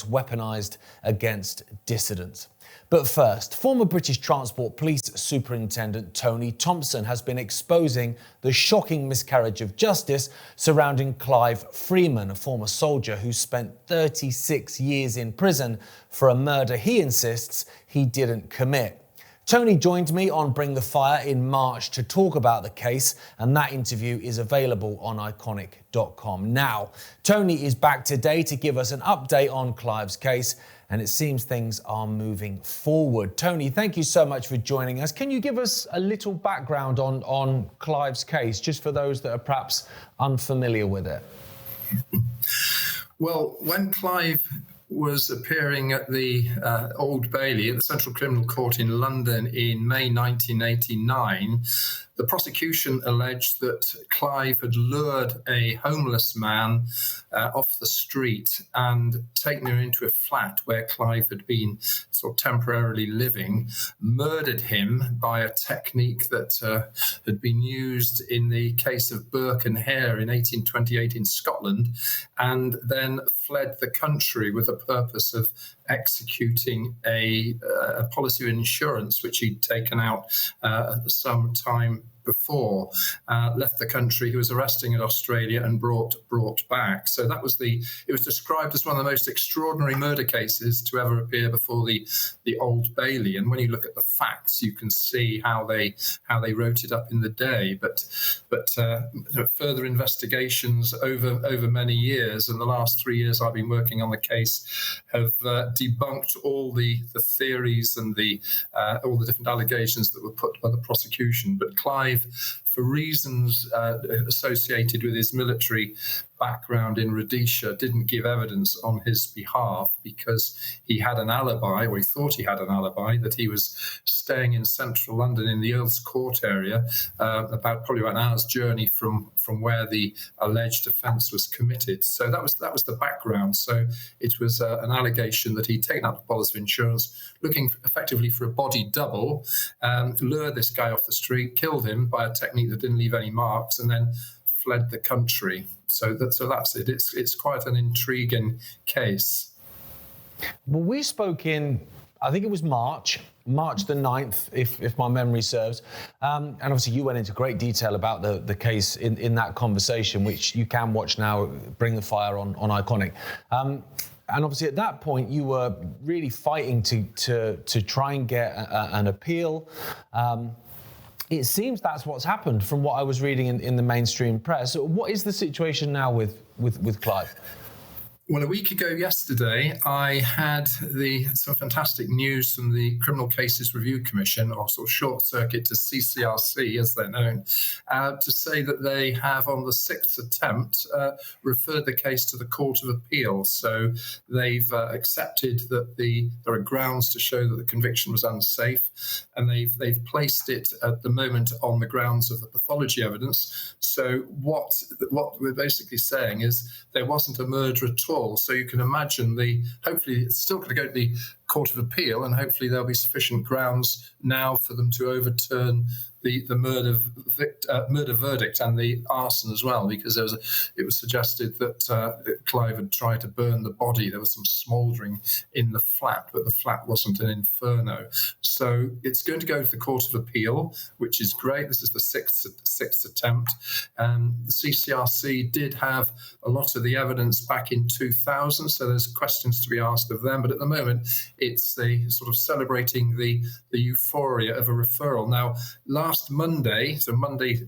weaponised against dissidents. But first, former British Transport Police Superintendent Tony Thompson has been exposing the shocking miscarriage of justice surrounding Clive Freemen, a former soldier who spent 36 years in prison for a murder he insists he didn't commit. Tony joined me on Bring the Fire in March to talk about the case, and that interview is available on iconic.com. Now, Tony is back today to give us an update on Clive's case, and it seems things are moving forward. Tony, thank you so much for joining us. Can you give us a little background on Clive's case, just for those that are perhaps unfamiliar with it? Well, when Clive was appearing at the Old Bailey at the Central Criminal Court in London in May 1989, the prosecution alleged that Clive had lured a homeless man off the street and taken him into a flat where Clive had been sort of temporarily living, murdered him by a technique that had been used in the case of Burke and Hare in 1828 in Scotland, and then fled the country with the purpose of executing a policy of insurance which he'd taken out some time before, left the country. He was arrested in Australia and brought back. So it was described as one of the most extraordinary murder cases to ever appear before the Old Bailey. And when you look at the facts, you can see how they wrote it up in the day. But further investigations over many years, and the last 3 years I've been working on the case, have debunked all the theories and all the different allegations that were put by the prosecution. But Clive, for reasons associated with his military background in Rhodesia, didn't give evidence on his behalf because he had an alibi, or he thought he had an alibi, that he was staying in central London in the Earl's Court area, probably about an hour's journey from where the alleged offence was committed. So that was the background. So it was an allegation that he'd taken out the policy of insurance, looking effectively for a body double, lured this guy off the street, killed him by a technique that didn't leave any marks, and then fled the country. So that's it. It's quite an intriguing case. Well, we spoke in, I think it was March the 9th, if my memory serves. And obviously you went into great detail about the case in that conversation, which you can watch now, Bring the Fire on Iconic. And obviously at that point you were really fighting to try and get an appeal. It seems that's what's happened from what I was reading in the mainstream press. What is the situation now with Clive? Well, a week ago yesterday, I had some fantastic news from the Criminal Cases Review Commission, or sort of short circuit to CCRC, as they're known, to say that they have, on the 6th attempt, referred the case to the Court of Appeal. So they've accepted that there are grounds to show that the conviction was unsafe, and they've placed it at the moment on the grounds of the pathology evidence. So what we're basically saying is there wasn't a murder at all. So you can imagine hopefully it's still going to go to the Court of Appeal, and hopefully there'll be sufficient grounds now for them to overturn the murder verdict and the arson as well, because it was suggested that Clive had tried to burn the body. There was some smouldering in the flat, but the flat wasn't an inferno. So it's going to go to the Court of Appeal, which is great. This is the sixth attempt. The CCRC did have a lot of the evidence back in 2000, so there's questions to be asked of them. But at the moment, it's the sort of celebrating the euphoria of a referral. Now, last Monday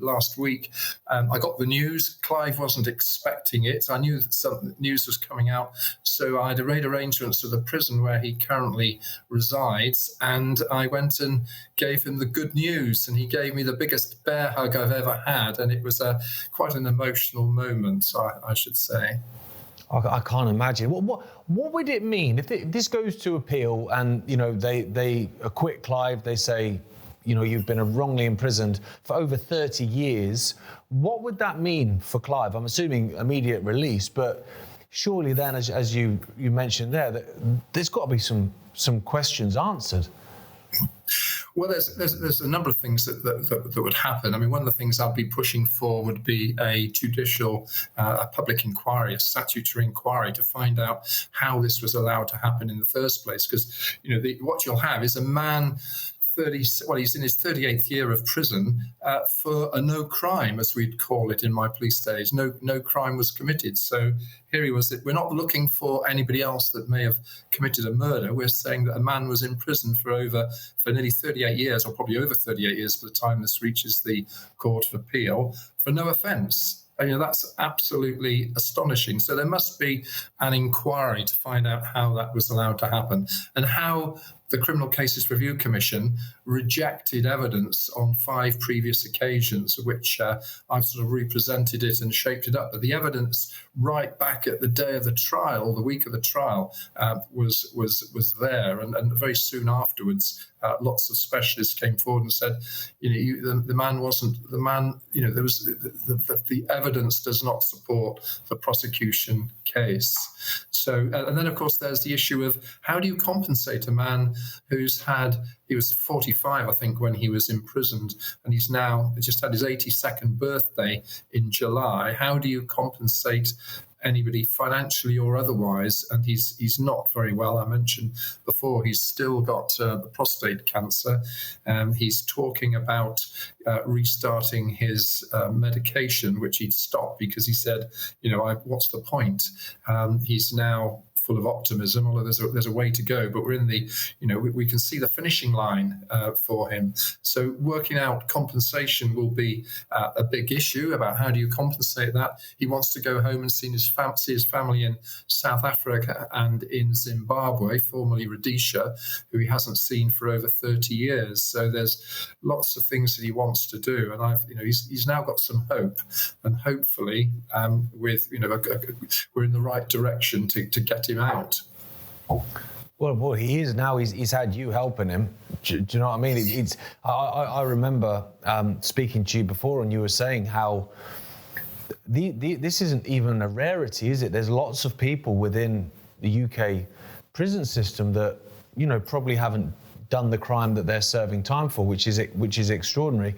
last week, I got the news. Clive wasn't expecting it. I knew that some news was coming out, so I had made arrangements with the prison where he currently resides, and I went and gave him the good news, and he gave me the biggest bear hug I've ever had, and it was quite an emotional moment, I should say. I can't imagine. What would it mean if this goes to appeal and they acquit Clive? They say, you've been wrongly imprisoned for over 30 years. What would that mean for Clive? I'm assuming immediate release, but surely then, as you mentioned there, that there's got to be some questions answered. Well, there's a number of things that would happen. I mean, one of the things I'd be pushing for would be a judicial, a public inquiry, a statutory inquiry to find out how this was allowed to happen in the first place. Because, what you'll have is a man he's in his 38th year of prison for a no crime, as we'd call it in my police days. No crime was committed. So here he was. We're not looking for anybody else that may have committed a murder. We're saying that a man was in prison for nearly 38 years, or probably over 38 years by the time this reaches the Court of Appeal, for no offence. That's absolutely astonishing. So there must be an inquiry to find out how that was allowed to happen, and how the Criminal Cases Review Commission rejected evidence on 5 previous occasions, which I've sort of represented it and shaped it up. But the evidence right back at the day of the trial, the week of the trial, was there. And very soon afterwards, lots of specialists came forward and said, the man wasn't the man. There was the evidence does not support the prosecution case. So, and then of course there's the issue of how do you compensate a man he was 45, I think, when he was imprisoned, and he's now just had his 82nd birthday in July. How do you compensate anybody financially or otherwise? And he's not very well. I mentioned before, he's still got the prostate cancer. He's talking about restarting his medication, which he'd stopped because he said, what's the point? He's now full of optimism, although there's a way to go, but we're in the, we can see the finishing line for him. So working out compensation will be a big issue about how do you compensate that. He wants to go home and see his family in South Africa and in Zimbabwe, formerly Rhodesia, who he hasn't seen for over 30 years. So there's lots of things that he wants to do, and he's now got some hope, and hopefully we're in the right direction to get him out. Well, he is now. He's had you helping him. Do you know what I mean? I remember speaking to you before, and you were saying how this isn't even a rarity, is it? There's lots of people within the UK prison system that probably haven't done the crime that they're serving time for, which is extraordinary.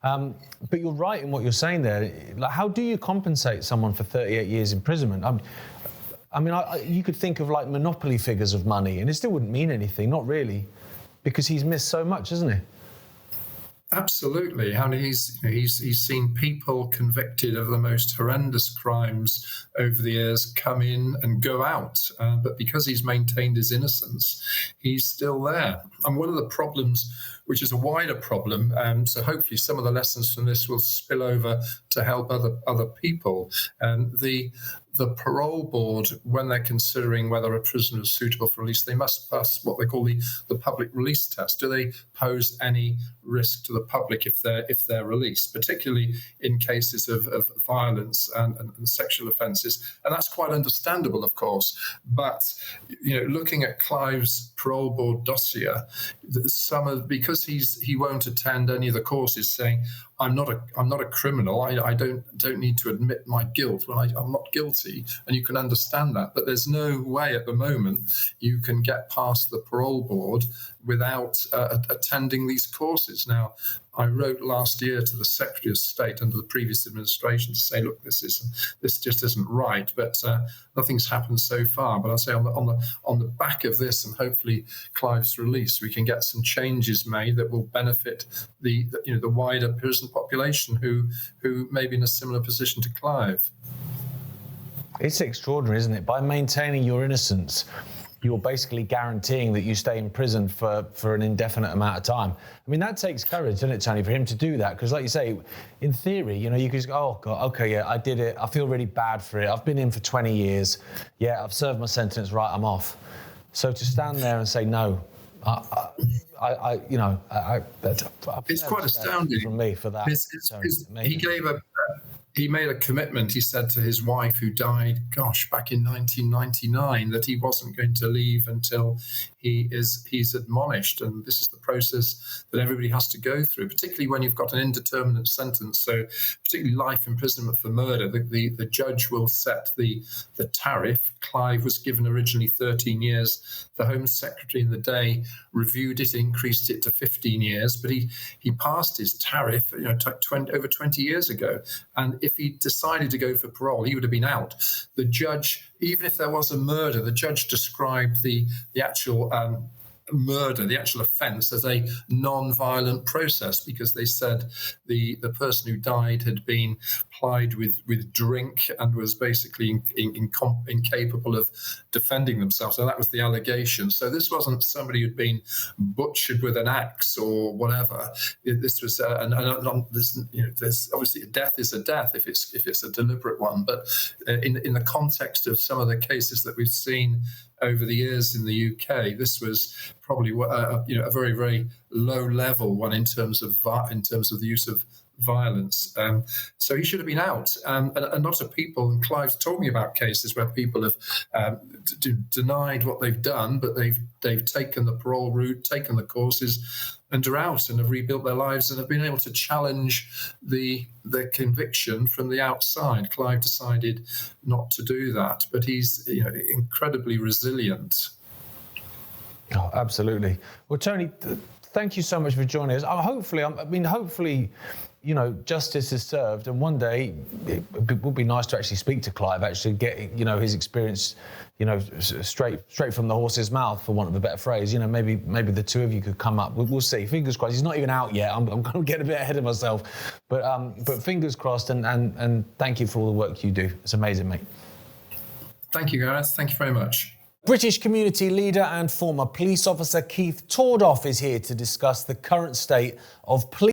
But you're right in what you're saying there. Like, how do you compensate someone for 38 years imprisonment? You could think of like monopoly figures of money, and it still wouldn't mean anything. Not really, because he's missed so much, hasn't he? Absolutely. I mean, he's seen people convicted of the most horrendous crimes over the years come in and go out, but because he's maintained his innocence, he's still there. And one of the problems, which is a wider problem, so hopefully some of the lessons from this will spill over to help other people. The parole board, when they're considering whether a prisoner is suitable for release, they must pass what they call the public release test. Do they pose any risk to the public if they're released, particularly in cases of violence and sexual offences? And that's quite understandable, of course. But looking at Clive's parole board dossier, because he won't attend any of the courses, saying, I'm not a criminal. I don't need to admit my guilt when I'm not guilty, and you can understand that. But there's no way at the moment you can get past the parole board without attending these courses. Now, I wrote last year to the Secretary of State under the previous administration to say, look, this just isn't right. But nothing's happened so far. But I'll say on the back of this, and hopefully Clive's release, we can get some changes made that will benefit the wider prison population who may be in a similar position to Clive. It's extraordinary, isn't it? By maintaining your innocence, you're basically guaranteeing that you stay in prison for an indefinite amount of time. I mean, that takes courage, doesn't it, Tony, for him to do that? Because like you say, in theory, you could just go, oh, God, okay, yeah, I did it. I feel really bad for it. I've been in for 20 years. Yeah, I've served my sentence, right, I'm off. So to stand there and say, no, it's quite astounding from me for that. He he made a commitment, he said to his wife, who died, back in 1999, that he wasn't going to leave until he's admonished. And this is the process that everybody has to go through, particularly when you've got an indeterminate sentence. So particularly life imprisonment for murder, the judge will set the tariff. Clive was given originally 13 years. The Home Secretary in the day reviewed it, increased it to 15 years, but he passed his tariff over 20 years ago. And if he decided to go for parole, he would have been out. The judge, even if there was a murder, the judge described the actual murder, the actual offence, as a non-violent process, because they said the person who died had been plied with drink and was basically incapable of defending themselves. So that was the allegation. So this wasn't somebody who'd been butchered with an axe or whatever. This was there's obviously a death is a death if it's a deliberate one. But in the context of some of the cases that we've seen over the years in the UK, this was probably a very, very low level one in terms of the use of violence. So he should have been out. And a lot of people, and Clive's talking about cases where people have denied what they've done, but they've taken the parole route, taken the courses, and are out and have rebuilt their lives and have been able to challenge the conviction from the outside. Clive decided not to do that, but he's incredibly resilient. Oh, absolutely. Well, Tony, thank you so much for joining us. Hopefully, justice is served, and one day it would be nice to actually speak to Clive, actually get his experience, straight from the horse's mouth, for want of a better phrase. Maybe the two of you could come up. We'll see. Fingers crossed. He's not even out yet. I'm going to get a bit ahead of myself, but fingers crossed. And thank you for all the work you do. It's amazing, mate. Thank you, Gareth. Thank you very much. British community leader and former police officer Keith Tordoff is here to discuss the current state of police